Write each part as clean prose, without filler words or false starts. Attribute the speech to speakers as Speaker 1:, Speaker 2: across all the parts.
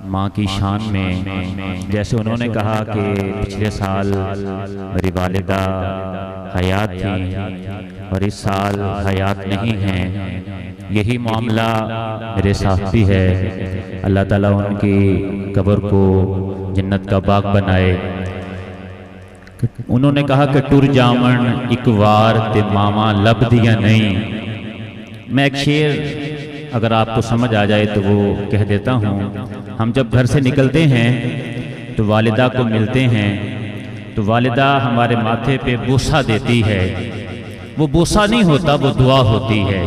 Speaker 1: ماں کی شان میں، جیسے انہوں نے کہا کہ پچھلے سال میری والدہ حیات تھیں اور اس سال حیات نہیں ہیں، یہی معاملہ میرے ساتھ بھی ہے۔ اللہ تعالیٰ ان کی قبر کو جنت کا باغ بنائے۔ انہوں نے کہا کہ ٹر جامن ایک وار تے ماما لب دیا نہیں۔ میں ایک شعر اگر آپ کو سمجھ آ جائے تو وہ کہہ دیتا ہوں۔ ہم جب گھر سے نکلتے ہیں تو والدہ کو ملتے ہیں تو والدہ ہمارے ماتھے پہ بوسہ دیتی ہے۔ وہ بوسہ نہیں ہوتا، وہ دعا ہوتی ہے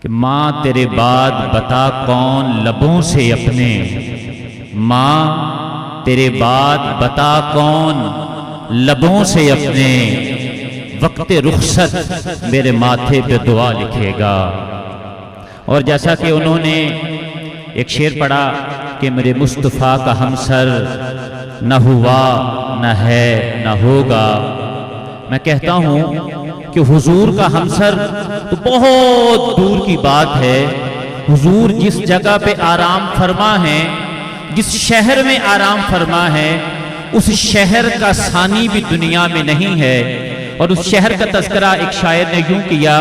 Speaker 1: کہ ماں تیرے بعد بتا کون لبوں سے اپنے، ماں تیرے بعد بتا کون لبوں سے اپنے، وقت رخصت میرے ماتھے پہ دعا لکھے گا۔ اور جیسا کہ انہوں نے ایک شعر پڑھا کہ میرے مصطفیٰ کا ہمسر نہ ہوا نہ ہے نہ ہوگا، میں کہتا ہوں کہ حضور کا ہمسر تو بہت دور کی بات ہے۔ حضور جس جگہ پہ آرام فرما ہے، جس شہر میں آرام فرما ہے، اس شہر کا ثانی بھی دنیا میں نہیں ہے۔ اور اس شہر کا تذکرہ ایک شاعر نے یوں کیا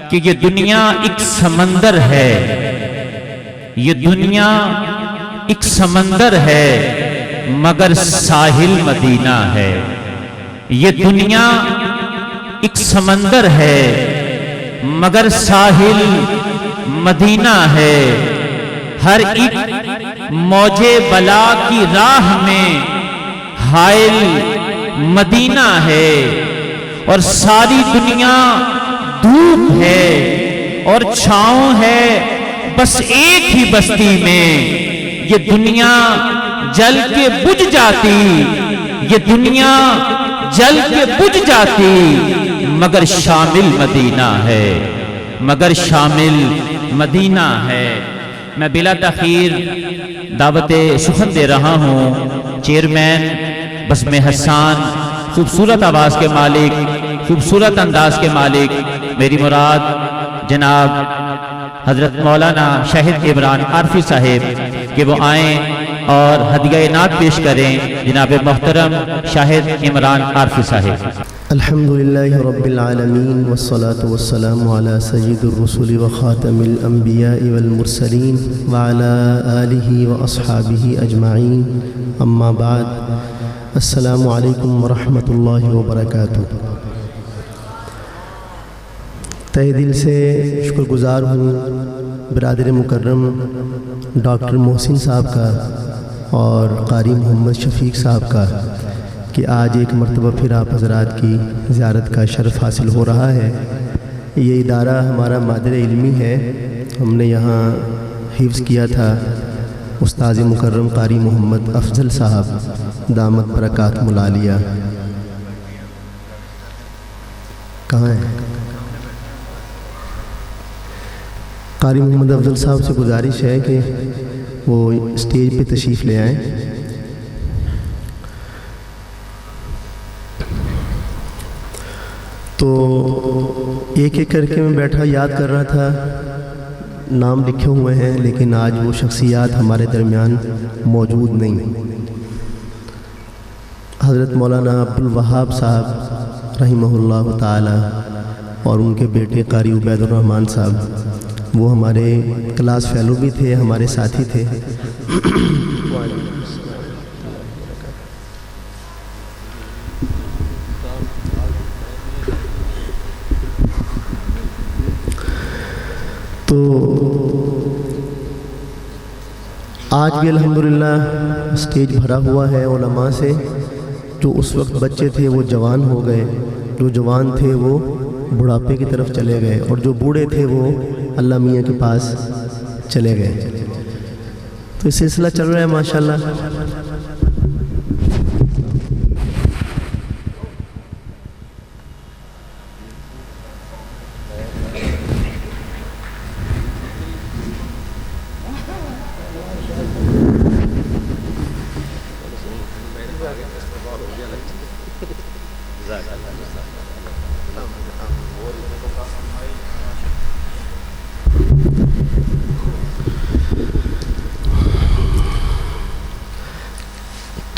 Speaker 1: کہ یہ دنیا ایک سمندر ہے، یہ دنیا ایک سمندر ہے مگر ساحل مدینہ ہے۔ یہ دنیا ایک سمندر ہے مگر ساحل مدینہ ہے۔ ہر ایک موج بلا کی راہ میں حائل مدینہ ہے، اور ساری دنیا دھوپ ہے اور چھاؤں ہے بس ایک ہی بستی میں۔ یہ دنیا جل کے بجھ جاتی، یہ دنیا جل کے بجھ جاتی، مگر شامل مدینہ ہے، مگر شامل مدینہ ہے۔ میں بلا تاخیر دعوت سخن دے رہا ہوں۔ چیئرمین بزم حسان، خوبصورت آواز کے مالک، خوبصورت انداز کے مالک، میری مراد جناب حضرت مولانا شاہد عمران عارفی صاحب کہ وہ آئیں اور ہدیہ نعت پیش کریں۔ جناب محترم شاہد عمران عارفی صاحب۔
Speaker 2: الحمدللہ رب العالمین والصلاة والسلام علی سید الرسول وخاتم الانبیاء والمرسلین وعلی آلہ واصحابہ اجمعین، اما بعد، السلام علیکم ورحمۃ اللہ وبرکاتہ۔ تہہ دل سے شکر گزار ہوں برادر مکرم ڈاکٹر محسن صاحب کا اور قاری محمد شفیق صاحب کا کہ آج ایک مرتبہ پھر آپ حضرات کی زیارت کا شرف حاصل ہو رہا ہے۔ یہ ادارہ ہمارا مادر علمی ہے۔ ہم نے یہاں حفظ کیا تھا استاذ مکرم قاری محمد افضل صاحب دامت برکات ملالیہ۔ کہاں ہے قاری محمد افضل صاحب سے گزارش ہے کہ وہ اسٹیج پہ تشریف لے آئیں۔ تو ایک ایک کر کے میں بیٹھا یاد کر رہا تھا، نام لکھے ہوئے ہیں لیکن آج وہ شخصیات ہمارے درمیان موجود نہیں۔ حضرت مولانا عبدالوہاب صاحب رحمہ اللہ تعالی اور ان کے بیٹے قاری عبید الرحمن صاحب، وہ ہمارے کلاس فیلو بھی تھے، ہمارے ساتھی تھے۔ تو آج بھی الحمدللہ اسٹیج بھرا ہوا ہے علماء سے۔ جو اس وقت بچے تھے وہ جوان ہو گئے، جو جوان تھے وہ بڑھاپے کی طرف چلے گئے، اور جو بوڑھے تھے وہ اللہ میاں کے پاس چلے گئے۔ تو یہ سلسلہ چل رہا ہے ماشاءاللہ۔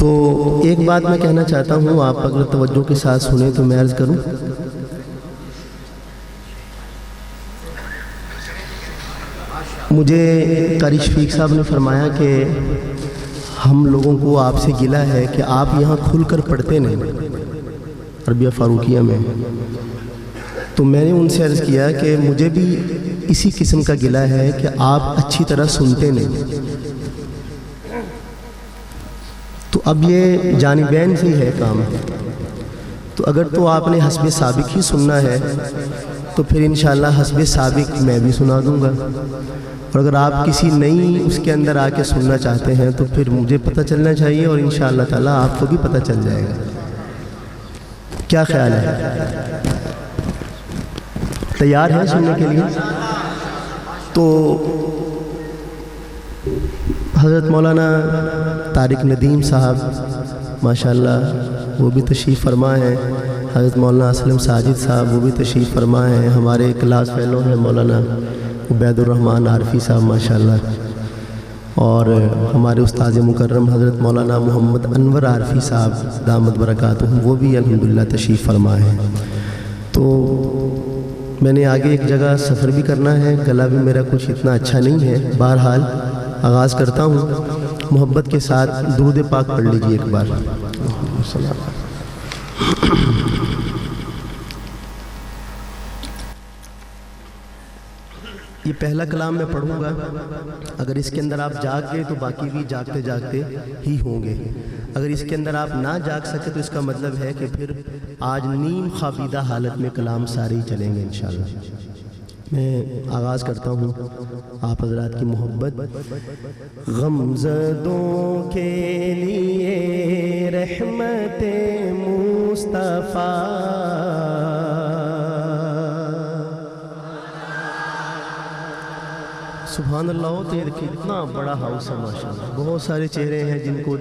Speaker 2: تو ایک بات میں کہنا چاہتا ہوں، آپ اگر توجہ کے ساتھ سنیں تو میں عرض کروں۔ مجھے قاری شفیق صاحب نے فرمایا کہ ہم لوگوں کو آپ سے گلہ ہے کہ آپ یہاں کھل کر پڑھتے نہیں عربیہ فاروقیہ میں۔ تو میں نے ان سے عرض کیا کہ مجھے بھی اسی قسم کا گلہ ہے کہ آپ اچھی طرح سنتے نہیں۔ تو اب یہ جانبین سے ہی ہے کام، تو اگر تو آپ نے حسب سابق ہی سننا ہے تو پھر انشاءاللہ حسب سابق میں بھی سنا دوں گا، اور اگر آپ کسی نئی اس کے اندر آ کے سننا چاہتے ہیں تو پھر مجھے پتہ چلنا چاہیے، اور انشاءاللہ تعالیٰ آپ کو بھی پتہ چل جائے گا۔ کیا خیال ہے؟ تیار ہیں سننے کے لیے؟ تو حضرت مولانا طارق ندیم صاحب ماشاءاللہ وہ بھی تشریف فرما ہیں، حضرت مولانا اسلم ساجد صاحب وہ بھی تشریف فرما ہیں، ہمارے کلاس فیلو ہیں مولانا عبید الرحمن عارفی صاحب ماشاءاللہ، اور ہمارے استاذ مکرم حضرت مولانا محمد انور عارفی صاحب دامت برکاتہم وہ بھی الحمدللہ تشریف فرما ہیں۔ تو میں نے آگے ایک جگہ سفر بھی کرنا ہے، گلا بھی میرا کچھ اتنا اچھا نہیں ہے، بہرحال آغاز کرتا ہوں۔ محبت کے ساتھ درود پاک پڑھ لیجیے ایک بار۔ یہ پہلا کلام میں پڑھوں گا، اگر اس کے اندر آپ جاگ گئے تو باقی بھی جاگتے جاگتے ہی ہوں گے، اگر اس کے اندر آپ نہ جاگ سکے تو اس کا مطلب ہے کہ پھر آج نیم خوابیدہ حالت میں کلام سارے ہی چلیں گے انشاءاللہ۔ میں آغاز کرتا ہوں آپ حضرات کی محبت۔ غمزدوں کے لیے رحمت مصطفیٰ، سبحان اللہ۔ تو یہ کتنا بڑا ہاؤس ہے ماشاءاللہ، بہت سارے چہرے ہیں جن کو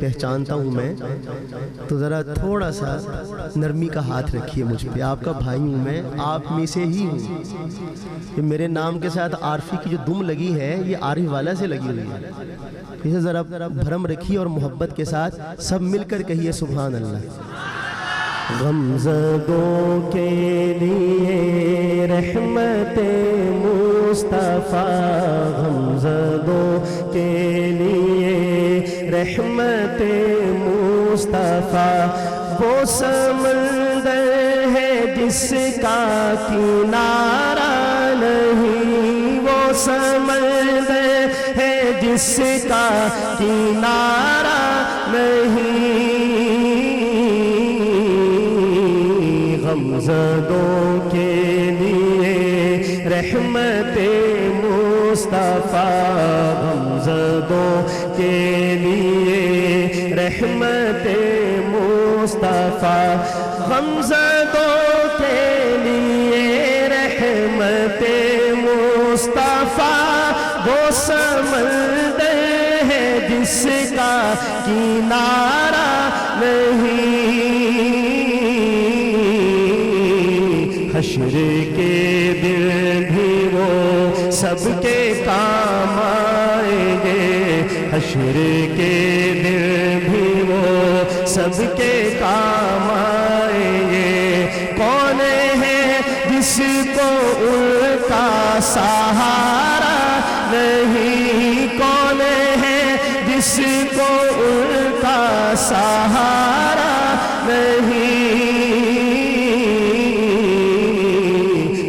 Speaker 2: پہچانتا ہوں میں، تو ذرا تھوڑا سا نرمی کا ہاتھ رکھیے مجھ پہ، آپ کا بھائی ہوں میں، آپ میں سے ہی ہوں۔ کہ میرے نام کے ساتھ عارفی کی جو دم لگی ہے یہ عارف والا سے لگی ہوئی ہے، اسے ذرا بھرم رکھیے اور محبت کے ساتھ سب مل کر کہیے سبحان اللہ۔ غمزدوں کے لیے رحمت مصطفیٰ، غمزدوں کے لیے رحمت مصطفیٰ، وہ سمندر ہے جس کا کنارہ نہیں، وہ سمندر ہے جس کا کنارہ نہیں، غمزدوں کے لیے رحمت مصطفیٰ، غمزدوں کے لیے رحمت مصطفیٰ، غمزدوں کے لیے رحمت مصطفیٰ، وہ سمندر ہے جس کا کنارہ نہیں، حشر کے دن بھی وہ سب کے کام آئیں گے، حشر کے دن بھی وہ سب کے کام آئیں گے، کون ہے جس کو ان کا سہارا نہیں، کون ہے جس کو ان کا سہارا نہیں،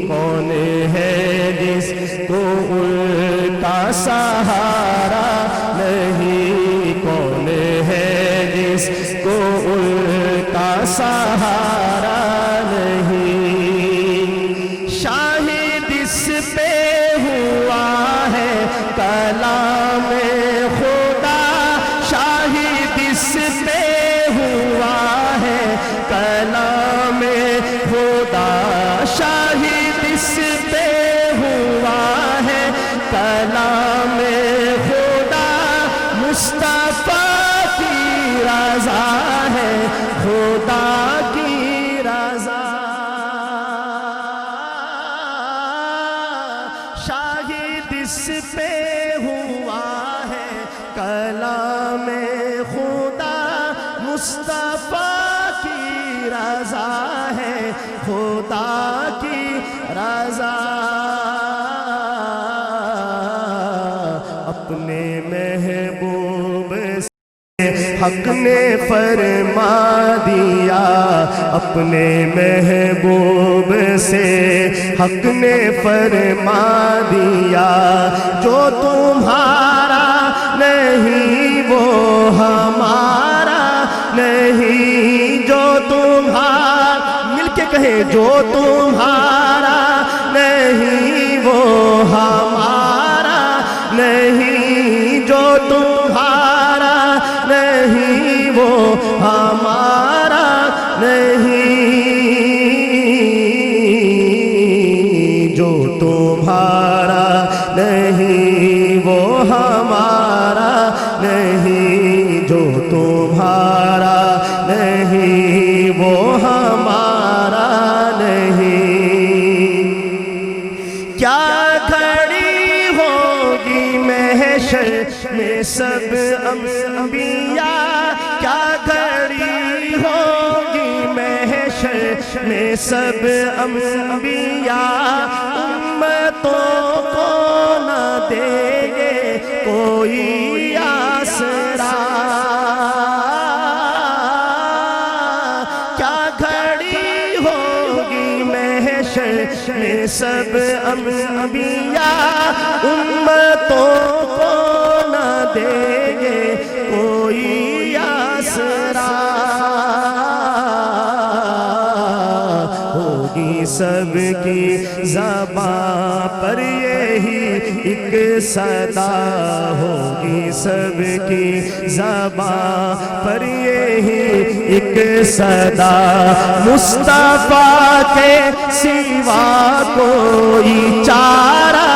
Speaker 2: کون ہے جس کو ان کا سہارا نہیں، کون ہے جس کو ان کا سہارا نہیں، شاہد اس پہ ہوا ہے کلام خدا، شاہد اس پہ ہوا ہے کلام خدا، شاہد اس پہ ہوا ہے کلام خدا، مصطفیٰ کی رضا ہے خدا کی رضا، شاہد اس پہ ہوا ہے کلام خدا، مصطفیٰ کی رضا ہے خدا کی رضا اپنے محبوب سے حق نے فرما دیا اپنے محبوب سے حق نے فرما دیا جو تمہارا نہیں وہ ہمارا نہیں جو تمہارا مل کے کہے جو تمہارا نہیں وہ ہمارا نہیں جو تمہارا نہیں وہ ہمارا نہیں جو تمہارا نہیں وہ ہمارا نہیں جو تمہارا نہیں وہ ہمارا نہیں کیا گھڑی ہوگی محشر میں سب انبیاء کیا گھڑی ہوگی محشر میں سب انبیاء امتوں کو نہ دے گے کوئی آسرا کیا گھڑی ہوگی محشر میں سب انبیاء امتوں کو نہ دے گے کوئی آسرا ہوگی سب کی زبان پر یہی ایک صدا ہوگی سب کی زبان پر یہی ایک صدا مصطفیٰ کے سوا کوئی چارہ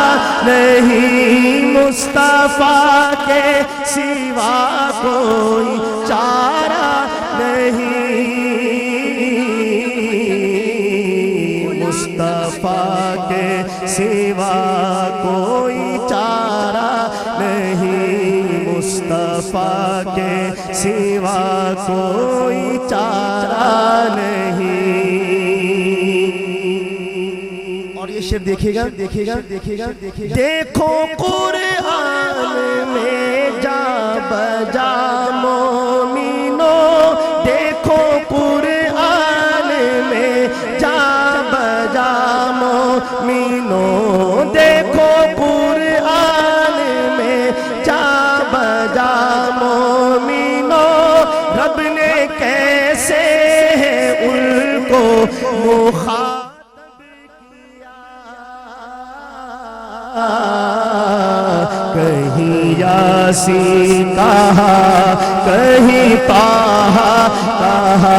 Speaker 2: نہیں مصطفیٰ کے سوا کوئی چارہ نہیں مصطفیٰ کے سوا کوئی چارہ نہیں مصطفیٰ کے سوا کوئی چارہ نہیں اور یہ شعر دیکھیے گا دیکھو قرآن میں جا بجا مومنوں دیکھو قرآن میں جا بجا مومنوں دیکھو قرآن میں جا بجا مومنوں رب نے کیسے ان کو مخاطب کہیں یاسین کہا کہیں طٰہٰ کہا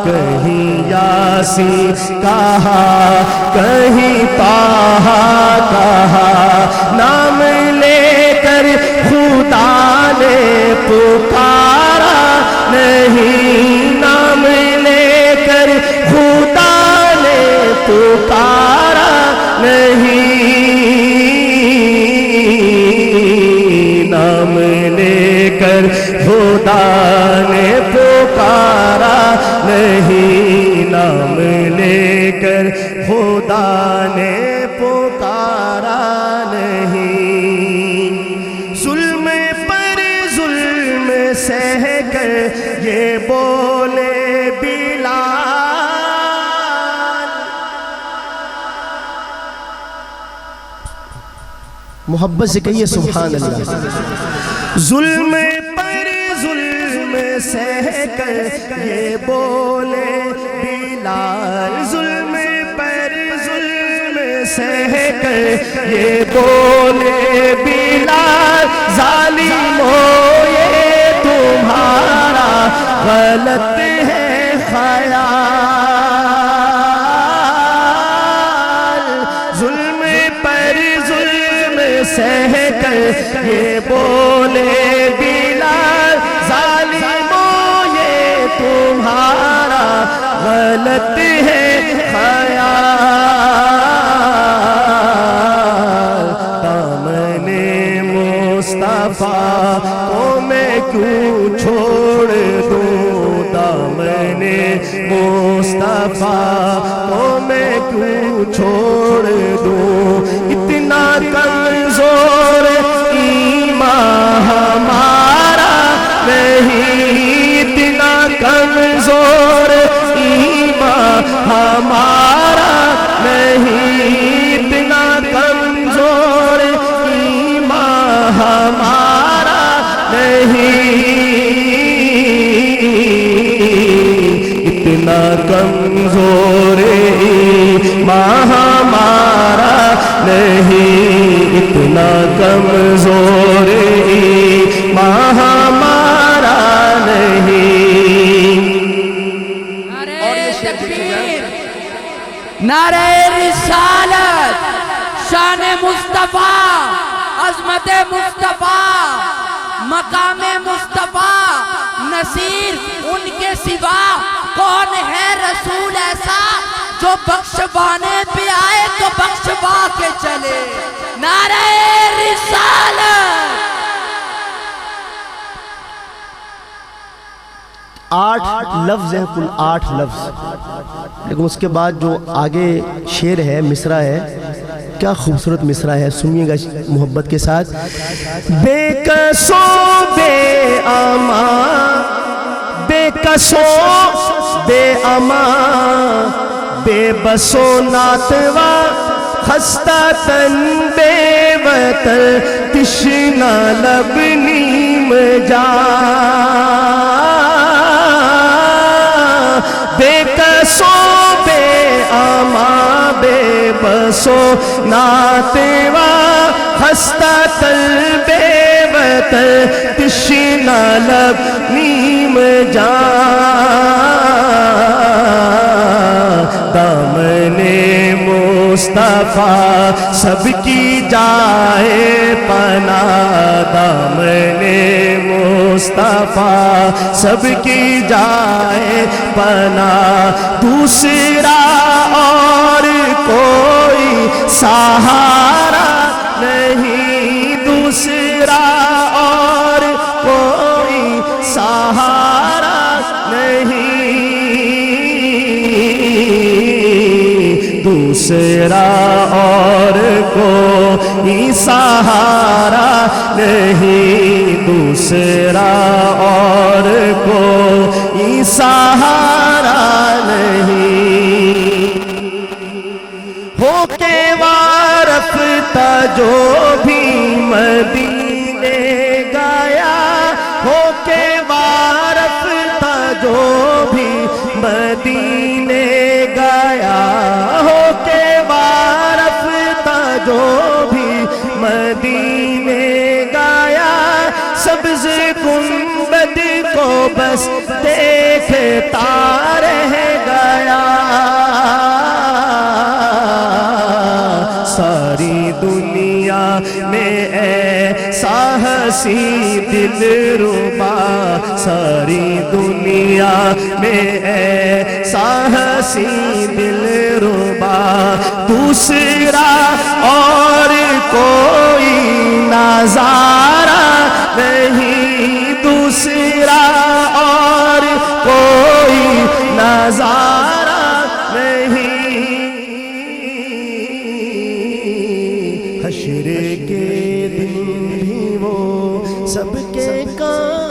Speaker 2: کہیں یاسین کہا کہیں طٰہٰ کہا نام لے کر خدا نے پکارا نہیں نام لے کر خدا نے پکارا نہیں نام لے کر خدا نے پکارا نہیں نام لے کر خدا نے پکارا نہیں ظلم پر ظلم سہ کر یہ بولے بلال محبت سے کہیے سبحان اللہ ظلم پر ظلم سہ کر یہ بولے بلال ظلم پر ظلم سہ کر یہ بولے بلال ظالموں یہ تمہارا غلط ہے خیال ظلم پر ظلم سہ کر یہ بولے بلال ظالموں یہ تمہارا غلط ہے خیال دامن مصطفیٰ کو میں کیوں چھوڑ دوں، دامن مصطفیٰ کو میں کیوں چھوڑ دوں، اتنا کمزور ایمان ہمارا نہیں، اتنا کمزور ایمان ہمارا نہیں، اتنا کمزور ایمان ہمارا نہیں، اتنا کمزور ایمان ہمارا نہیں، اتنا کمزور ایمان ہمارا نہیں۔
Speaker 3: نعرہ تکبیر، نعرہ رسالت، شان مصطفیٰ، عظمت مصطفیٰ، مقام مصطفیٰ، نصیر ان کے سوا کون ہے رسول ایسا جو بخشوانے پہ آئے تو بخشوا کے چلے، نعرہ رسالت۔
Speaker 2: 8 لفظ ہیں، کل 8 لفظ، لیکن اس کے بعد جو آگے شعر ہے، مصرع ہے، کیا خوبصورت مصرع ہے، سنیے گا محبت کے ساتھ۔ بے کسو بے امان، بے کسو بے امان، بے بسو ناتوا خستہ تن بے وطن، تشنہ لب نیم جان، بے کسو بے امان، بے بسو ناتوا خستہ تن بے وطن، تشنہ لب نیم جان، دامن مصطفیٰ سب کی جائے پناہ، دامن مصطفیٰ سب کی جائے پناہ، دوسرا اور کوئی سہارا نہیں، دوسرا اور کوئی سہارا نہیں، دوسرا اور کوئی سہارا نہیں، دوسرا اور کوئی سہارا نہیں، ہو کے وارفتہ جو بھی مدینے گیا، ہو کے وارفتہ جو بھی مدینے گیا، ہو کے وارفتہ جو بھی مدینے گیا، سبز گنبد کو بس دیکھتا رہ گیا، ساری دنیا میں ایسا ہنسی دل ربا، ساری دنیا میں ایسا ہنسی دل ربا، دوسرا اور کوئی نظارہ نہیں، دوسرا اور کوئی نظارہ نہیں، حشر کے دن بھی وہ سب کے کام